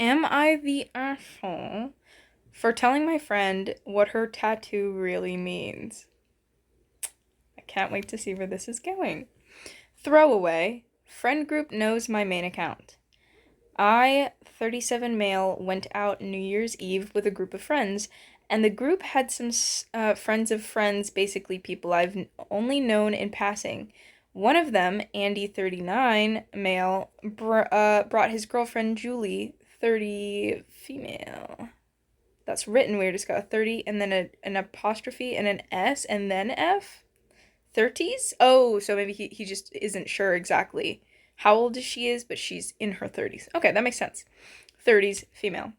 Am I the asshole for telling my friend what her tattoo really means? I can't wait to see where this is going. Throwaway. Friend group knows my main account. I, 37 male, went out New Year's Eve with a group of friends, and the group had some friends of friends, basically people I've only known in passing. One of them, Andy, 39 male, brought his girlfriend Julie, 30 female. That's written weird. It's got a 30 and then an apostrophe and an S and then F. 30s? Oh, so maybe he just isn't sure exactly how old she is, but she's in her 30s. Okay, that makes sense. 30s, female.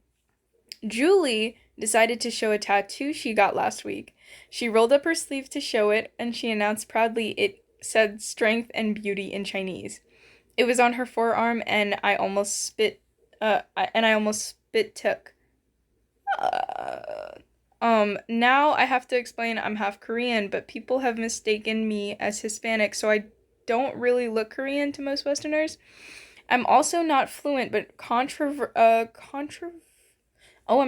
Julie decided to show a tattoo she got last week. She rolled up her sleeve to show it, and she announced proudly it said strength and beauty in Chinese. It was on her forearm, and I almost spit took. Now I have to explain I'm half Korean, but people have mistaken me as Hispanic, so I don't really look Korean to most Westerners. I'm also not fluent, but I'm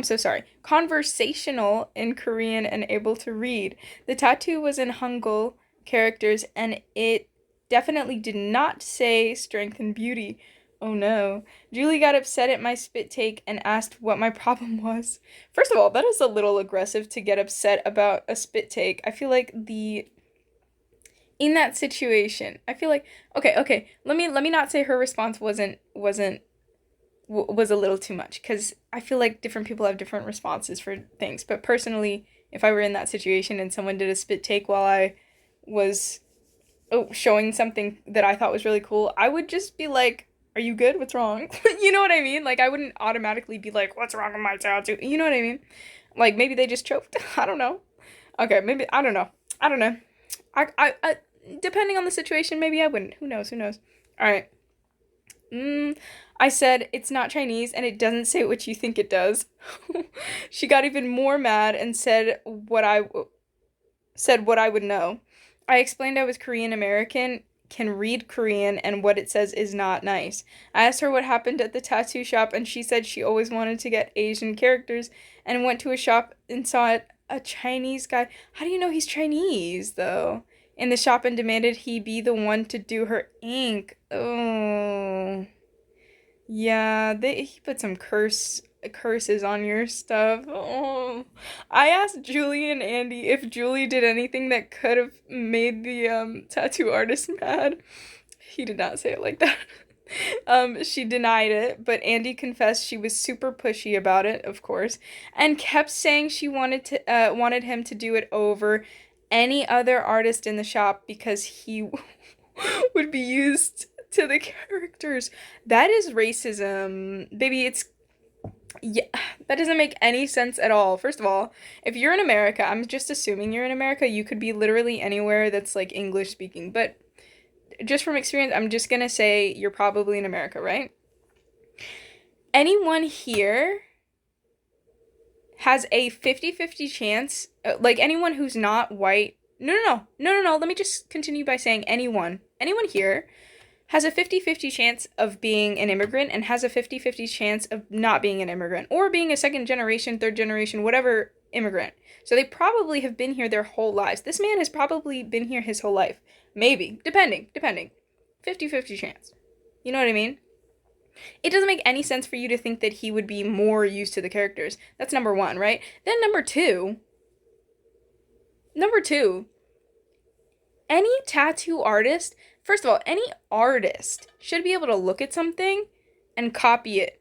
so sorry. Conversational in Korean and able to read. The tattoo was in Hangul characters, and it definitely did not say strength and beauty. Oh no. Julie got upset at my spit take and asked what my problem was. First of all, that is a little aggressive to get upset about a spit take. I feel like in that situation, I feel like okay. Let me not say her response was a little too much, cuz I feel like different people have different responses for things. But personally, if I were in that situation and someone did a spit take while I was showing something that I thought was really cool, I would just be like, are you good? What's wrong? You know what I mean? Like, I wouldn't automatically be like, what's wrong with my tattoo? You know what I mean? Like, maybe they just choked. I don't know. Okay, maybe, I don't know. I don't know. I depending on the situation, maybe I wouldn't. Who knows? Who knows? All right. I said, it's not Chinese, and it doesn't say what you think it does. She got even more mad and said what I would know. I explained I was Korean American, can read Korean, and what it says is not nice. I asked her what happened at the tattoo shop, and she said she always wanted to get Asian characters and went to a shop and saw a Chinese guy. How do you know he's Chinese, though? In the shop and demanded he be the one to do her ink. Oh. Yeah, he put some curses on your stuff. Oh. I asked Julie and Andy if Julie did anything that could have made the tattoo artist mad. He did not say it like that. She denied it, but Andy confessed she was super pushy about it, of course, and kept saying she wanted him to do it over any other artist in the shop because he would be used to the characters. That is racism. Baby, yeah, that doesn't make any sense at all. First of all, if you're in America, I'm just assuming you're in America, you could be literally anywhere that's like English speaking, but just from experience, I'm just gonna say you're probably in America, right? Anyone here has a 50-50 chance, like anyone who's not white. No. Let me just continue by saying anyone here has a 50-50 chance of being an immigrant and has a 50-50 chance of not being an immigrant or being a second generation, third generation, whatever immigrant. So they probably have been here their whole lives. This man has probably been here his whole life. Maybe, depending. 50-50 chance. You know what I mean? It doesn't make any sense for you to think that he would be more used to the characters. That's number one, right? Then number two, any tattoo artist, first of all, any artist should be able to look at something and copy it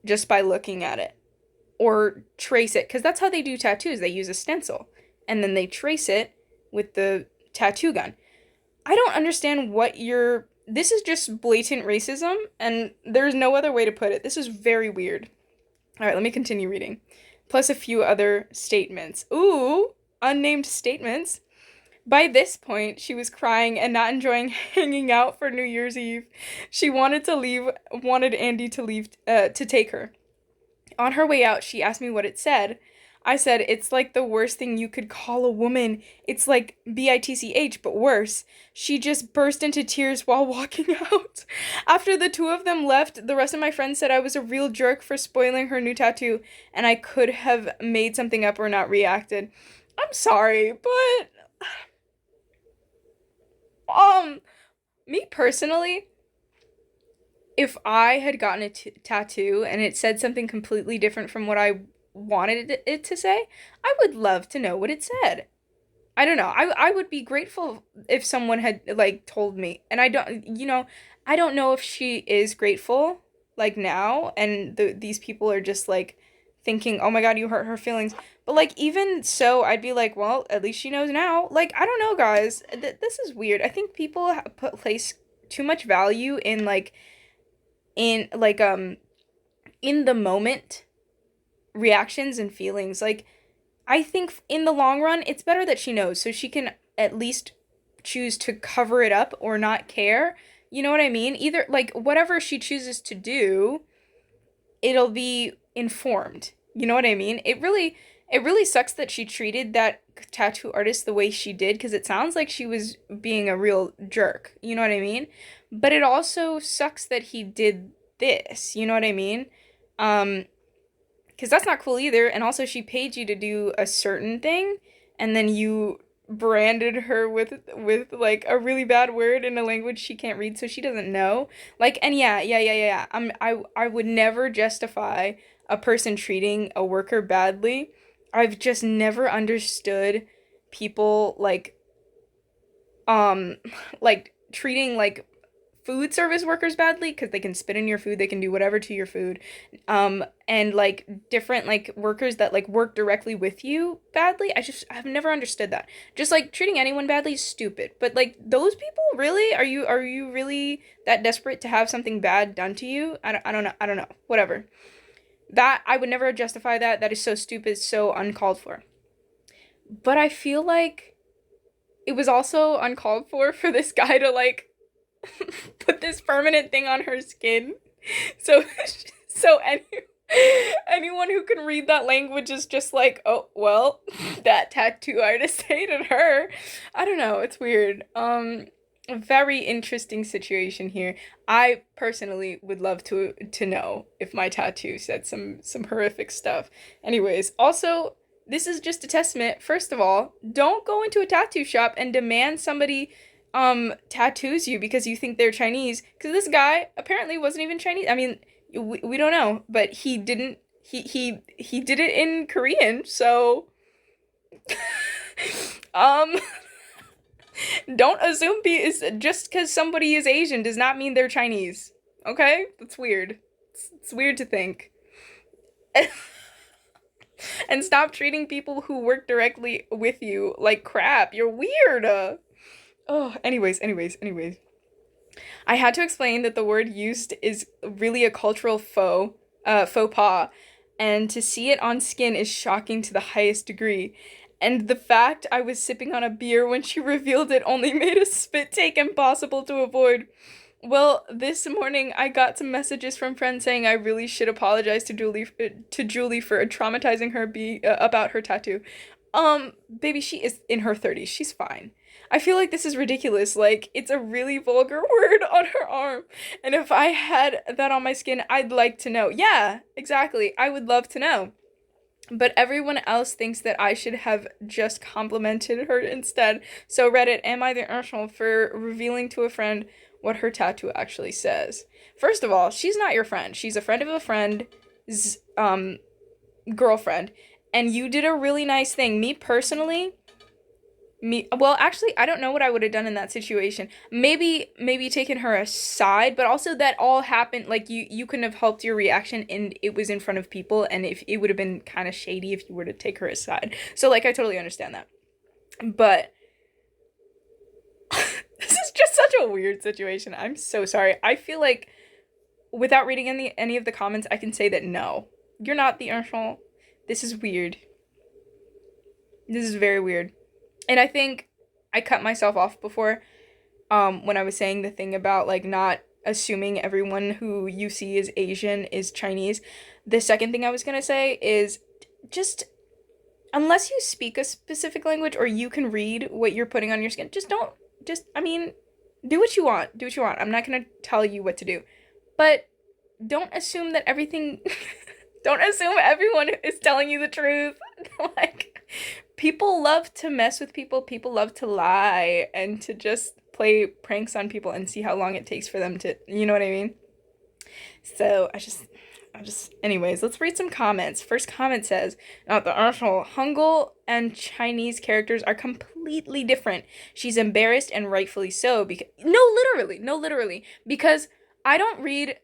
just by looking at it or trace it, because that's how they do tattoos. They use a stencil and then they trace it with the tattoo gun. I don't understand this is just blatant racism, and there's no other way to put it. This is very weird. All right, let me continue reading. Plus a few other statements. Ooh, unnamed statements. By this point, she was crying and not enjoying hanging out for New Year's Eve. She wanted Andy to leave, to take her. On her way out, she asked me what it said. I said, it's like the worst thing you could call a woman. It's like bitch, but worse. She just burst into tears while walking out. After the two of them left, the rest of my friends said I was a real jerk for spoiling her new tattoo, and I could have made something up or not reacted. I'm sorry, but um, me personally, if I had gotten a tattoo and it said something completely different from what I wanted it to say, I would love to know what it said. I don't know. I would be grateful if someone had like told me. And I don't know if she is grateful like now and these people are just like thinking, "Oh my God, you hurt her feelings." But like even so, I'd be like, "Well, at least she knows now." Like I don't know, guys. This is weird. I think people put place too much value in like in the moment reactions and feelings. Like I think in the long run, it's better that she knows so she can at least choose to cover it up or not care. You know what I mean? Either like whatever she chooses to do, it'll be informed. You know what I mean? It really sucks that she treated that tattoo artist the way she did because it sounds like she was being a real jerk. You know what I mean? But it also sucks that he did this. You know what I mean? Um because that's not cool either. And also, she paid you to do a certain thing, and then you branded her with like a really bad word in a language she can't read, so she doesn't know. Like, and yeah. I would never justify a person treating a worker badly. I've just never understood people um like treating like food service workers badly because they can spit in your food, they can do whatever to your food, and like different like workers that like work directly with you badly. I've never understood that. Just like treating anyone badly is stupid, but like those people, really, are you really that desperate to have something bad done to you? I don't know, whatever. That I would never justify that. That is so stupid, so uncalled for. But I feel like it was also uncalled for this guy to like put this permanent thing on her skin. So so anyone who can read that language is just like, "Oh, well, that tattoo artist hated her." I don't know, it's weird. A very interesting situation here. I personally would love to know if my tattoo said some horrific stuff. Anyways, also this is just a testament. First of all, don't go into a tattoo shop and demand somebody tattoos you because you think they're Chinese, because this guy apparently wasn't even Chinese. I mean, we don't know, but he didn't he did it in Korean, so um don't assume just because somebody is Asian does not mean they're Chinese. Okay? That's weird. It's weird to think. And stop treating people who work directly with you like crap. You're weird. Oh, anyways. I had to explain that the word used is really a cultural faux pas, and to see it on skin is shocking to the highest degree. And the fact I was sipping on a beer when she revealed it only made a spit take impossible to avoid. Well, this morning I got some messages from friends saying I really should apologize to Julie for traumatizing her about her tattoo. Baby, she is in her 30s. She's fine. I feel like this is ridiculous. Like, it's a really vulgar word on her arm. And if I had that on my skin, I'd like to know. Yeah, exactly. I would love to know. But everyone else thinks that I should have just complimented her instead. So Reddit, am I the asshole for revealing to a friend what her tattoo actually says? First of all, she's not your friend. She's a friend of a friend's girlfriend. And you did a really nice thing. Me personally, well, actually, I don't know what I would have done in that situation. Maybe taken her aside, but also that all happened like you couldn't have helped your reaction, and it was in front of people, and if it would have been kind of shady if you were to take her aside. So like I totally understand that. But this is just such a weird situation. I'm so sorry. I feel like without reading any of the comments, I can say that no, you're not the asshole. This is weird. This is very weird. And I think I cut myself off before, when I was saying the thing about like not assuming everyone who you see is Asian is Chinese. The second thing I was gonna say is just unless you speak a specific language or you can read what you're putting on your skin, just don't, just, I mean, do what you want. Do what you want. I'm not going to tell you what to do. But don't assume that everything, don't assume everyone is telling you the truth. Like, people love to mess with people. People love to lie and to just play pranks on people and see how long it takes for them to, you know what I mean? So anyways, let's read some comments. First comment says, not the actual Hangul and Chinese characters are completely different. She's embarrassed and rightfully so because, no, literally, because I don't read,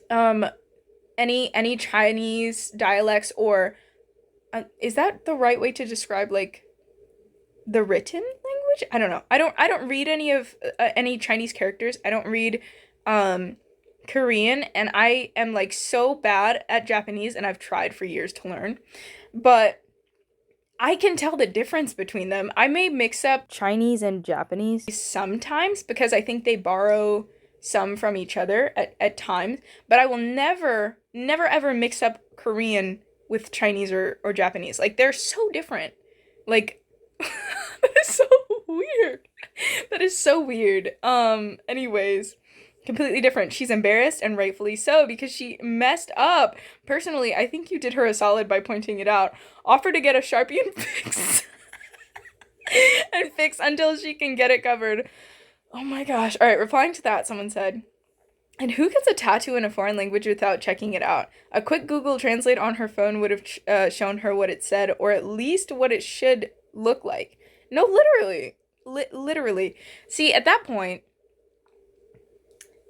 um, any Chinese dialects or, is that the right way to describe, like, the written language? I don't know. I don't read any Chinese characters. I don't read, Korean, and I am like so bad at Japanese, and I've tried for years to learn, but I can tell the difference between them. I may mix up Chinese and Japanese sometimes because I think they borrow some from each other at times, but I will never ever mix up Korean with Chinese or Japanese. Like, they're so different. Like, that is so weird. That is so weird. Anyways, completely different. She's embarrassed, and rightfully so, because she messed up. Personally, I think you did her a solid by pointing it out. Offer to get a Sharpie and fix. And fix until she can get it covered. Oh my gosh. All right, replying to that, someone said, and who gets a tattoo in a foreign language without checking it out? A quick Google Translate on her phone would have shown her what it said, or at least what it should look like. No, literally. Literally. See, at that point,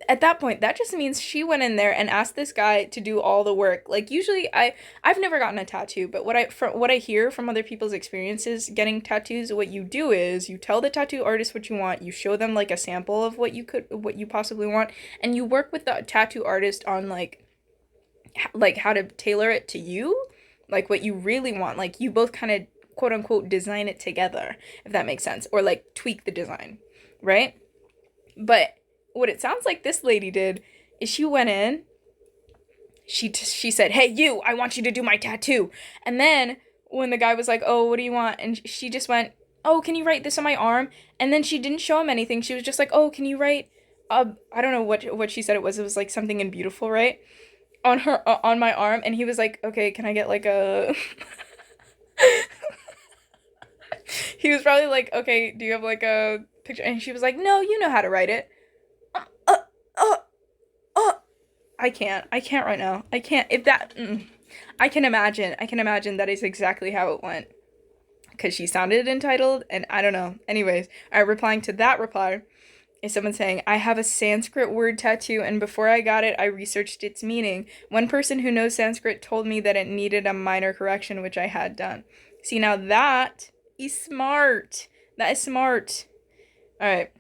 that just means she went in there and asked this guy to do all the work. Like, usually I've never gotten a tattoo, but what I hear from other people's experiences getting tattoos, what you do is you tell the tattoo artist what you want, you show them like a sample of what you possibly want, and you work with the tattoo artist on like how to tailor it to you, like what you really want. Like, you both kind of quote unquote design it together, if that makes sense, or like tweak the design, right? But what it sounds like this lady did is she went in, she said, hey, you, I want you to do my tattoo. And then when the guy was like, oh, what do you want? And she just went, oh, can you write this on my arm? And then she didn't show him anything. She was just like, oh, can you write, I don't know what she said it was. It was like something in beautiful, right? On my arm. And he was like, okay, can I get like a... He was probably like, okay, do you have like a picture? And she was like, no, you know how to write it. uh, uh, uh, I can't right now. I can't, if that, I can imagine that is exactly how it went. Because she sounded entitled, and I don't know. Anyways, replying to that reply is someone saying, I have a Sanskrit word tattoo, and before I got it, I researched its meaning. One person who knows Sanskrit told me that it needed a minor correction, which I had done. See, now that is smart. That is smart. Alright.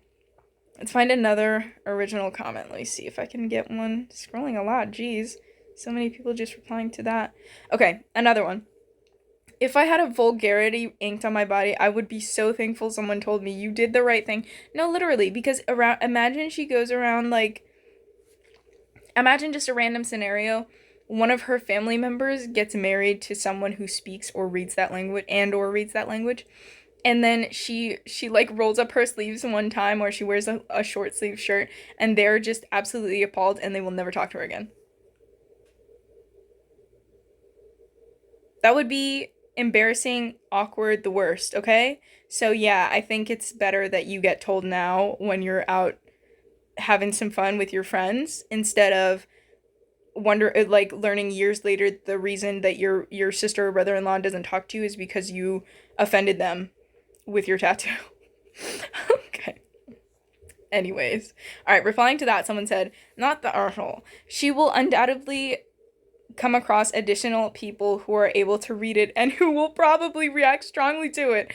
Let's find another original comment. Let me see if I can get one. Scrolling a lot, jeez. So many people just replying to that. Okay, another one. If I had a vulgarity inked on my body, I would be so thankful someone told me you did the right thing. No, literally, because imagine she goes around, like, imagine just a random scenario. One of her family members gets married to someone who speaks or reads that language and then she like rolls up her sleeves one time, or she wears a short sleeve shirt, and they're just absolutely appalled and they will never talk to her again. That would be embarrassing, awkward, the worst, okay? So yeah, I think it's better that you get told now when you're out having some fun with your friends, instead of learning years later the reason that your sister or brother-in-law doesn't talk to you is because you offended them with your tattoo. Okay. Anyways. Alright, replying to that, someone said, not the arsehole. She will undoubtedly come across additional people who are able to read it and who will probably react strongly to it.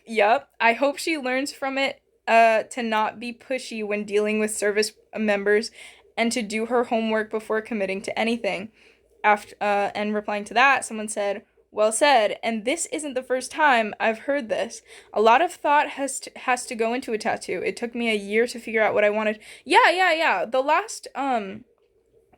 Yep. I hope she learns from it to not be pushy when dealing with service members and to do her homework before committing to anything. And replying to that, someone said, well said, and this isn't the first time I've heard this. A lot of thought has to go into a tattoo. It took me a year to figure out what I wanted. Yeah. The last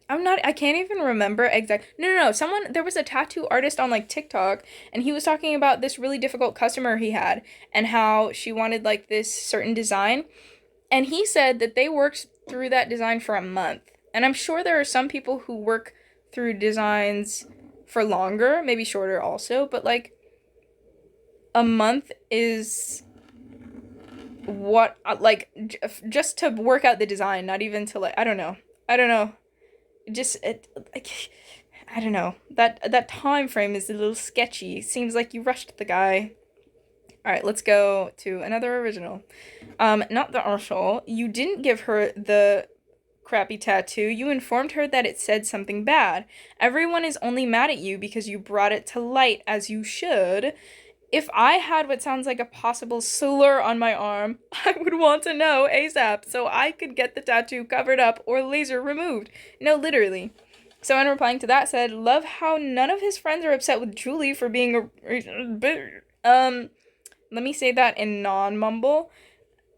I can't even remember no, there was a tattoo artist on like TikTok, and he was talking about this really difficult customer he had, and how she wanted like this certain design. And he said that they worked through that design for a month. And I'm sure there are some people who work through designs for longer, maybe shorter also, but like a month is what like just to work out the design, not even to like I don't know. Just like I don't know. That time frame is a little sketchy. Seems like you rushed the guy. All right, let's go to another original. Not the Arshal. You didn't give her the crappy tattoo. You informed her that it said something bad. Everyone is only mad at you because you brought it to light, as you should. If I had what sounds like a possible slur on my arm, I would want to know ASAP so I could get the tattoo covered up or laser removed. No, literally. Someone replying to that said, love how none of his friends are upset with Julie for being let me say that in non-mumble.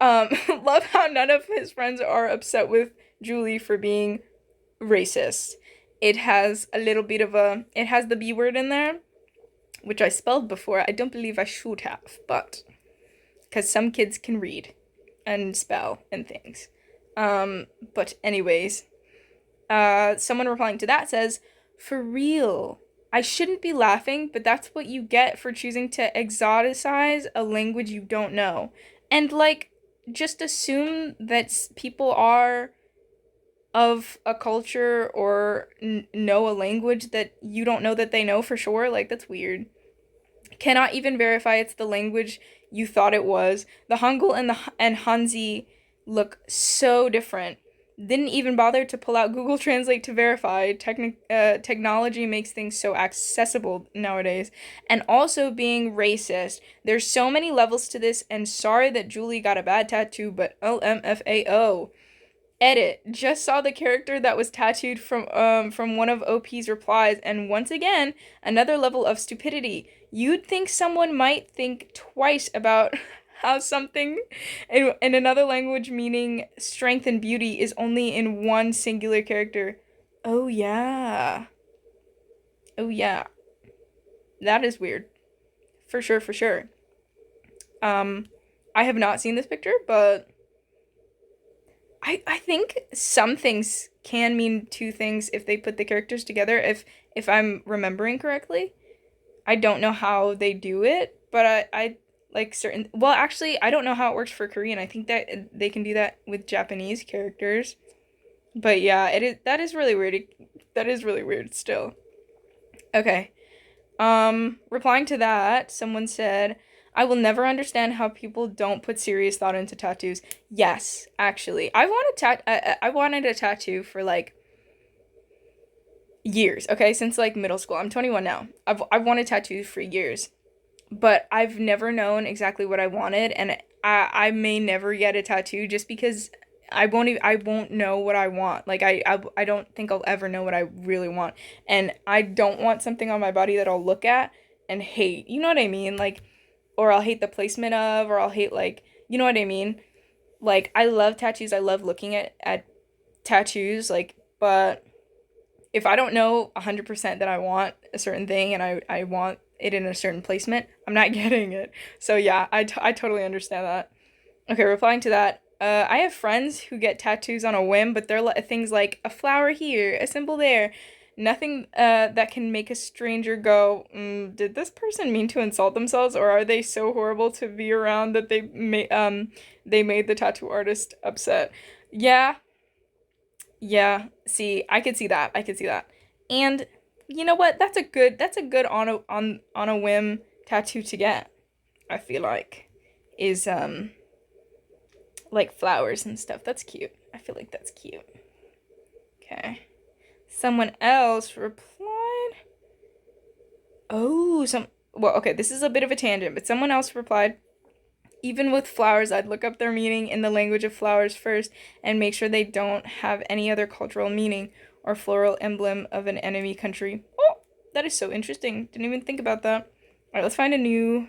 Love how none of his friends are upset with Julie for being racist. It has a little bit of it has the B word in there, which I spelled before. I don't believe I should have, but because some kids can read and spell and things. But anyways, someone replying to that says, for real, I shouldn't be laughing, but that's what you get for choosing to exoticize a language you don't know. And, like, just assume that people are of a culture or know a language that you don't know that they know for sure. Like, that's weird. Cannot even verify it's the language you thought it was. The Hangul and Hanzi look so different. Didn't even bother to pull out Google Translate to verify. Technology makes things so accessible nowadays. And also being racist. There's so many levels to this, and sorry that Julie got a bad tattoo, but LMFAO. Edit. Just saw the character that was tattooed from one of OP's replies, and once again, another level of stupidity. You'd think someone might think twice about how something in another language meaning strength and beauty is only in one singular character. Oh yeah. Oh yeah. That is weird. For sure, for sure. I have not seen this picture, but I think some things can mean two things if they put the characters together, if I'm remembering correctly. I don't know how they do it, but I like certain, well, actually, I don't know how it works for Korean. I think that they can do that with Japanese characters. But yeah, that is really weird. That is really weird still. Okay. Replying to that, someone said, I will never understand how people don't put serious thought into tattoos. Yes, actually. I wanted a tattoo for like years, okay? Since like middle school. I'm 21 now. I've wanted tattoos for years. But I've never known exactly what I wanted, and I may never get a tattoo just because I won't know what I want. Like I don't think I'll ever know what I really want. And I don't want something on my body that I'll look at and hate. You know what I mean? Like, or I'll hate the placement of, or I'll hate, like, you know what I mean? Like, I love tattoos. I love looking at tattoos, like, but if I don't know 100% that I want a certain thing, and I want it in a certain placement, I'm not getting it. So yeah, I totally understand that. Okay, replying to that, I have friends who get tattoos on a whim, but they're things like a flower here, a symbol there. Nothing that can make a stranger go, did this person mean to insult themselves, or are they so horrible to be around that they made the tattoo artist upset? Yeah, yeah. See, I could see that. I could see that. And you know what? That's a good on a whim tattoo to get. I feel like is like flowers and stuff. That's cute. I feel like that's cute. Okay. Someone else replied. Oh, well, okay, this is a bit of a tangent, but someone else replied, even with flowers, I'd look up their meaning in the language of flowers first and make sure they don't have any other cultural meaning or floral emblem of an enemy country. Oh, that is so interesting. Didn't even think about that. All right, let's find a new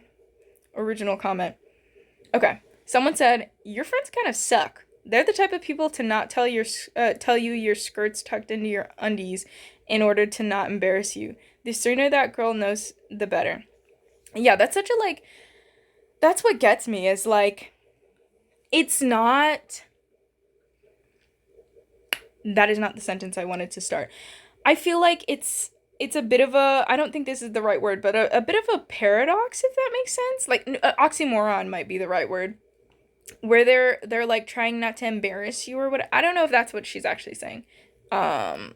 original comment. Okay. Someone said, your friends kind of suck. They're the type of people to not tell you your skirt's tucked into your undies in order to not embarrass you. The sooner that girl knows, the better. Yeah, that's such a like that's what gets me is like it's not that is not the sentence I wanted to start. I feel like it's a bit of a I don't think this is the right word, but a bit of a paradox if that makes sense. Like oxymoron might be the right word. Where they're like trying not to embarrass you or what. I don't know if that's what she's actually saying. Um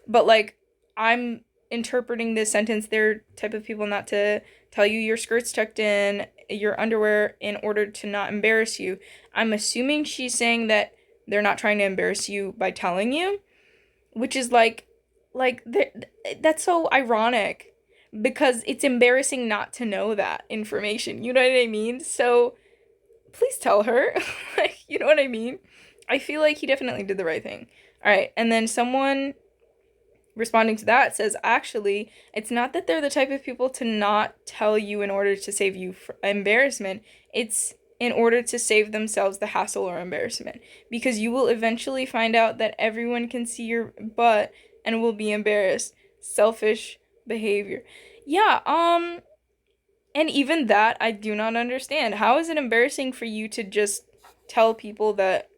but like I'm interpreting this sentence, they're type of people not to tell you your skirt's tucked in, your underwear in order to not embarrass you. I'm assuming she's saying that they're not trying to embarrass you by telling you, which is like that's so ironic because it's embarrassing not to know that information. You know what I mean? So please tell her. Like, you know what I mean? I feel like he definitely did the right thing. All right, and then someone responding to that says, actually, it's not that they're the type of people to not tell you in order to save you embarrassment. It's in order to save themselves the hassle or embarrassment. Because you will eventually find out that everyone can see your butt and will be embarrassed. Selfish behavior. Yeah, and even that I do not understand. How is it embarrassing for you to just tell people that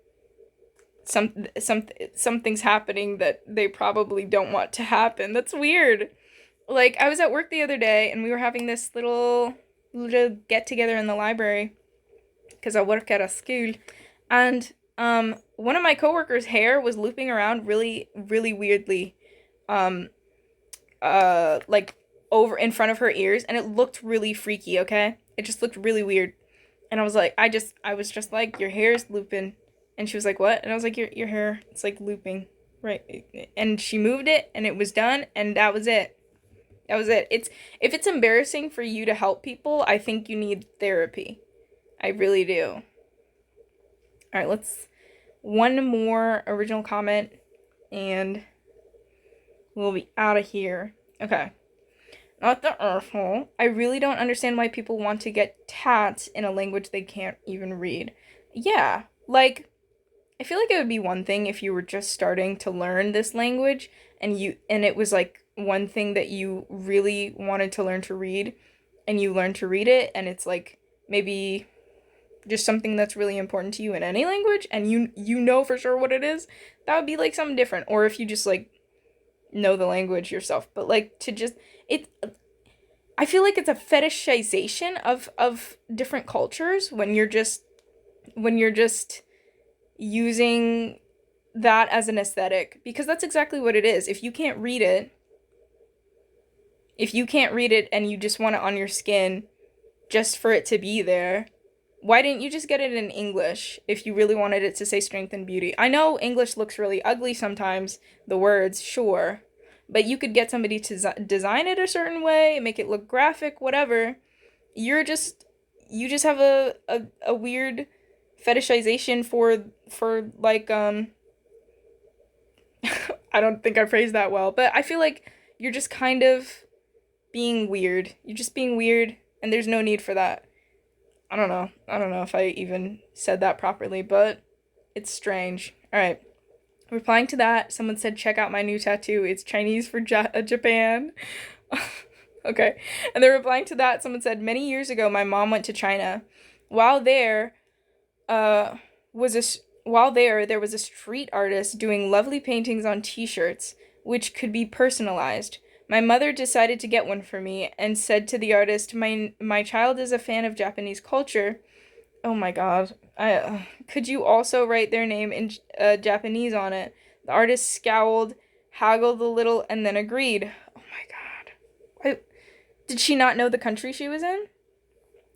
something's happening that they probably don't want to happen? That's weird. Like I was at work the other day and we were having this little get together in the library because I work at a school, and one of my coworkers' hair was looping around really weirdly, um like over in front of her ears, and it looked really freaky. Okay, it just looked really weird. And I was like, I was just like, your hair's looping. And she was like, what? And I was like, your hair, it's like looping. Right. And she moved it and it was done and that was it. That was it. It's if it's embarrassing for you to help people, I think you need therapy. I really do. All right, let's one more original comment and we'll be out of here. Okay. Not the arsehole. I really don't understand why people want to get tats in a language they can't even read. Yeah, like I feel like it would be one thing if you were just starting to learn this language and it was like one thing that you really wanted to learn to read and you learned to read it and it's like maybe just something that's really important to you in any language and you know for sure what it is. That would be like something different. Or if you just like know the language yourself, but like to just it I feel like it's a fetishization of different cultures when you're just using that as an aesthetic, because that's exactly what it is. If you can't read it and you just want it on your skin just for it to be there, why didn't you just get it in English if you really wanted it to say strength and beauty? I know English looks really ugly sometimes, the words, sure, but you could get somebody to design it a certain way, make it look graphic, whatever. You just have a weird fetishization for like I don't think I phrased that well, but I feel like you're just kind of being weird. You're just being weird and there's no need for that. I don't know. I don't know if I even said that properly, but it's strange. All right. Replying to that, someone said, check out my new tattoo. It's Chinese for Japan. Okay. And they're replying to that, someone said, many years ago, my mom went to China. While there, uh, was a, while there was a street artist doing lovely paintings on t-shirts, which could be personalized. My mother decided to get one for me and said to the artist, my child is a fan of Japanese culture. Oh my god. Could you also write their name in Japanese on it? The artist scowled, haggled a little, and then agreed. Oh my god. Did she not know the country she was in?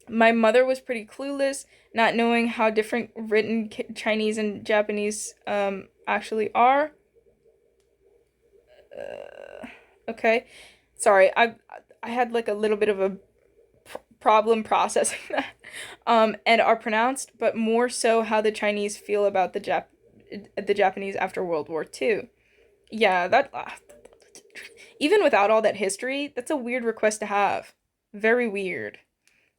My mother was pretty clueless, not knowing how different written Chinese and Japanese actually are. Okay. Sorry, I had like a little bit of a problem processing that. And are pronounced, but more so how the Chinese feel about the Japanese after World War II. Yeah, that even without all that history, that's a weird request to have. Very weird.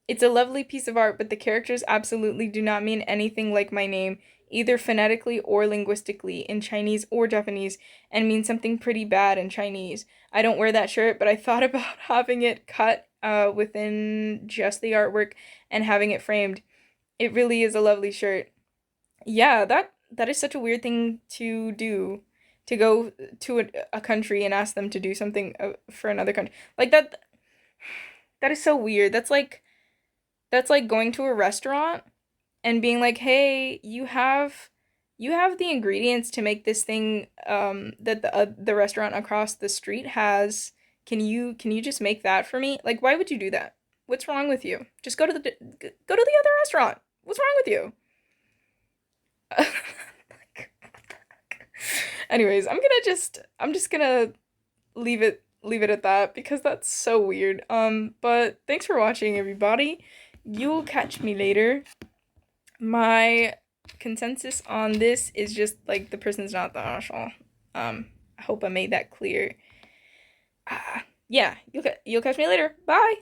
It's a lovely piece of art, but the characters absolutely do not mean anything like my name. either phonetically or linguistically in Chinese or Japanese and means something pretty bad in Chinese. I don't wear that shirt, but I thought about having it cut within just the artwork and having it framed. It really is a lovely shirt. Yeah, that is such a weird thing to do. To go to a country and ask them to do something for another country. Like that is so weird. That's like going to a restaurant and being like, "Hey, you have the ingredients to make this thing that the restaurant across the street has. Can you just make that for me?" Like, why would you do that? What's wrong with you? Just go to the other restaurant. What's wrong with you? Like, anyways, I'm just gonna leave it at that because that's so weird. But thanks for watching, everybody. You'll catch me later. My consensus on this is just like the person's not the asshole. I hope I made that clear. Yeah, you'll catch me later. Bye.